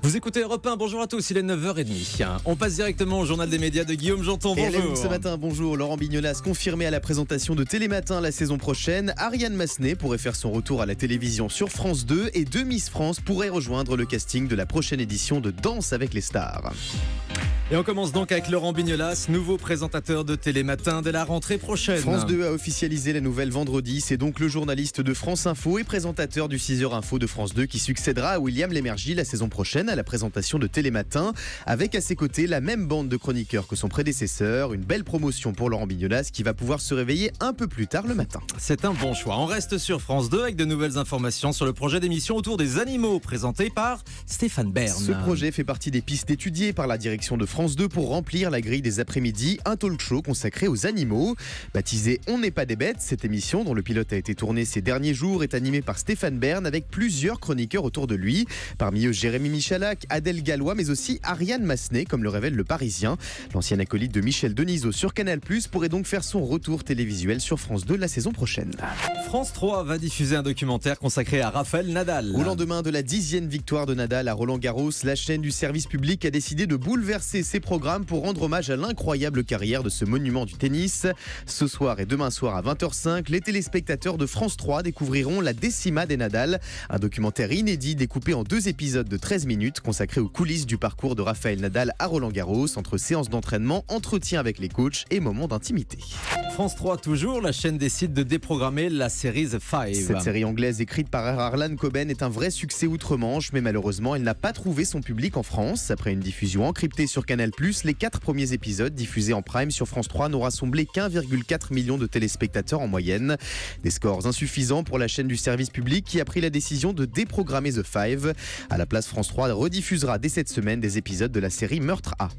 Vous écoutez Europe 1, bonjour à tous, il est 9h30. On passe directement au journal des médias de Guillaume Janton, bonjour. Ce matin, bonjour. Laurent Bignolas confirmé à la présentation de Télématin la saison prochaine. Ariane Massenet pourrait faire son retour à la télévision sur France 2 et deux Miss France pourraient rejoindre le casting de la prochaine édition de Danse avec les stars. Et on commence donc avec Laurent Bignolas, nouveau présentateur de Télématin dès la rentrée prochaine. France 2 a officialisé la nouvelle vendredi. C'est donc le journaliste de France Info et présentateur du 6h Info de France 2 qui succédera à William Lémergie la saison prochaine à la présentation de Télématin. Avec à ses côtés la même bande de chroniqueurs que son prédécesseur. Une belle promotion pour Laurent Bignolas qui va pouvoir se réveiller un peu plus tard le matin. C'est un bon choix. On reste sur France 2 avec de nouvelles informations sur le projet d'émission autour des animaux présenté par Stéphane Bern. Ce projet fait partie des pistes étudiées par la direction de France 2 pour remplir la grille des après-midi, un talk show consacré aux animaux. Baptisé On n'est pas des bêtes, cette émission dont le pilote a été tourné ces derniers jours est animée par Stéphane Bern avec plusieurs chroniqueurs autour de lui. Parmi eux Jérémy Michalak, Adèle Gallois mais aussi Ariane Massenet comme le révèle Le Parisien. L'ancien acolyte de Michel Denisot sur Canal+ pourrait donc faire son retour télévisuel sur France 2 la saison prochaine. France 3 va diffuser un documentaire consacré à Rafael Nadal. Au lendemain de la 10e victoire de Nadal à Roland-Garros, la chaîne du service public a décidé de bouleverser ses programmes pour rendre hommage à l'incroyable carrière de ce monument du tennis. Ce soir et demain soir à 20h05, les téléspectateurs de France 3 découvriront La Décima des Nadal, un documentaire inédit découpé en 2 épisodes de 13 minutes consacré aux coulisses du parcours de Rafael Nadal à Roland-Garros, entre séances d'entraînement, entretiens avec les coachs et moments d'intimité. France 3 toujours, la chaîne décide de déprogrammer la série The Five. Cette série anglaise écrite par Harlan Coben est un vrai succès outre-Manche, mais malheureusement elle n'a pas trouvé son public en France. Après une diffusion encryptée sur Canal+, les 4 premiers épisodes diffusés en prime sur France 3 n'ont rassemblé qu'1,4 million de téléspectateurs en moyenne. Des scores insuffisants pour la chaîne du service public qui a pris la décision de déprogrammer The Five. À la place, France 3 rediffusera dès cette semaine des épisodes de la série Meurtre A.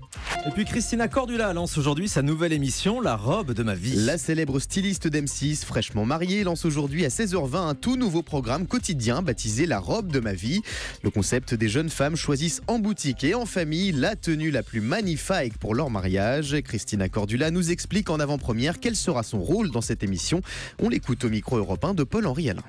Et puis Christina Cordula lance aujourd'hui sa nouvelle émission La robe de ma vie. La célèbre styliste d'M6, fraîchement mariée, lance aujourd'hui à 16h20 un tout nouveau programme quotidien baptisé La robe de ma vie. Le concept des jeunes femmes choisissent en boutique et en famille la tenue la plus magnifique pour leur mariage. Christina Cordula nous explique en avant-première quel sera son rôle dans cette émission. On l'écoute au micro européen de Paul-Henri Alain.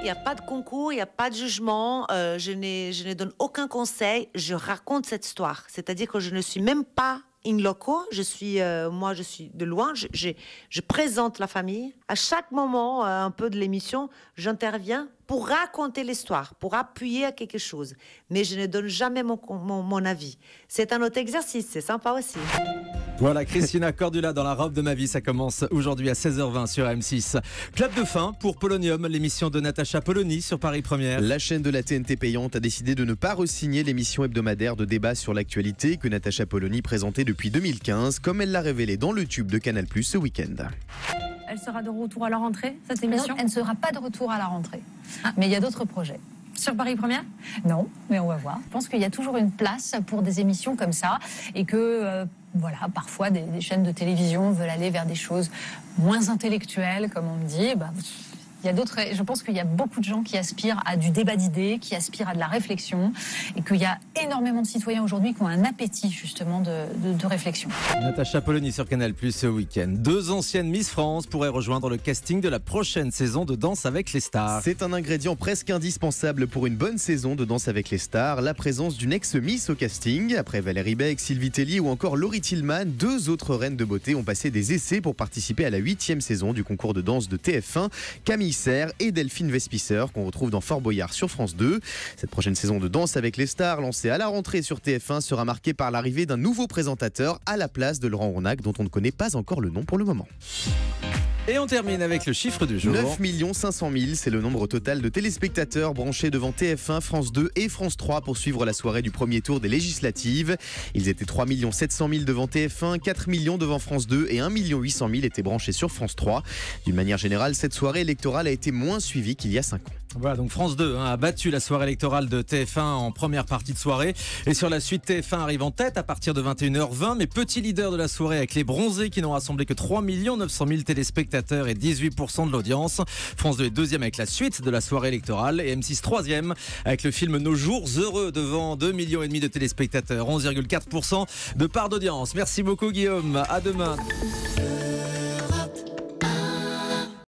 Il n'y a pas de concours, il n'y a pas de jugement, je ne donne aucun conseil, je raconte cette histoire. C'est-à-dire que je ne suis même pas in loco, je suis de loin, je présente la famille. À chaque moment, un peu de l'émission, j'interviens pour raconter l'histoire, pour appuyer à quelque chose. Mais je ne donne jamais mon avis. C'est un autre exercice, c'est sympa aussi. Voilà, Christina Cordula dans La robe de ma vie, ça commence aujourd'hui à 16h20 sur M6. Clap de fin pour Polonium, l'émission de Natacha Polony sur Paris Première. La chaîne de la TNT payante a décidé de ne pas re-signer l'émission hebdomadaire de débat sur l'actualité que Natacha Polony présentait depuis 2015, comme elle l'a révélé dans le tube de Canal+ ce week-end. Elle sera de retour à la rentrée, cette émission ? Non, elle ne sera pas de retour à la rentrée. Mais il y a d'autres projets. Sur Paris Première ? Non, mais on va voir. Je pense qu'il y a toujours une place pour des émissions comme ça et que parfois des chaînes de télévision veulent aller vers des choses moins intellectuelles, comme on me dit. Il y a d'autres. Je pense qu'il y a beaucoup de gens qui aspirent à du débat d'idées, qui aspirent à de la réflexion, et qu'il y a énormément de citoyens aujourd'hui qui ont un appétit justement de réflexion. Natacha Polony sur Canal+ ce week-end. 2 anciennes Miss France pourraient rejoindre le casting de la prochaine saison de Danse avec les stars. C'est un ingrédient presque indispensable pour une bonne saison de Danse avec les stars, la présence d'une ex-Miss au casting. Après Valérie Beck, Sylvie Tellier ou encore Laurie Tillman, 2 autres reines de beauté ont passé des essais pour participer à la 8e saison du concours de danse de TF1. Camille Serre et Delphine Vespicer qu'on retrouve dans Fort Boyard sur France 2. Cette prochaine saison de Danse avec les stars lancée à la rentrée sur TF1 sera marquée par l'arrivée d'un nouveau présentateur à la place de Laurent Ornac dont on ne connaît pas encore le nom pour le moment. Et on termine avec le chiffre du jour. 9 500 000, c'est le nombre total de téléspectateurs branchés devant TF1, France 2 et France 3 pour suivre la soirée du premier tour des législatives. Ils étaient 3 700 000 devant TF1, 4 millions devant France 2 et 1 800 000 étaient branchés sur France 3. D'une manière générale, cette soirée électorale a été moins suivie qu'il y a 5 ans. Voilà, donc France 2 a battu la soirée électorale de TF1 en première partie de soirée. Et sur la suite, TF1 arrive en tête à partir de 21h20. Mais petit leader de la soirée avec les bronzés qui n'ont rassemblé que 3 900 000 téléspectateurs et 18% de l'audience. France 2 est deuxième avec la suite de la soirée électorale. Et M6 troisième avec le film Nos jours heureux devant 2,5 millions de téléspectateurs. 11,4% de part d'audience. Merci beaucoup Guillaume. À demain.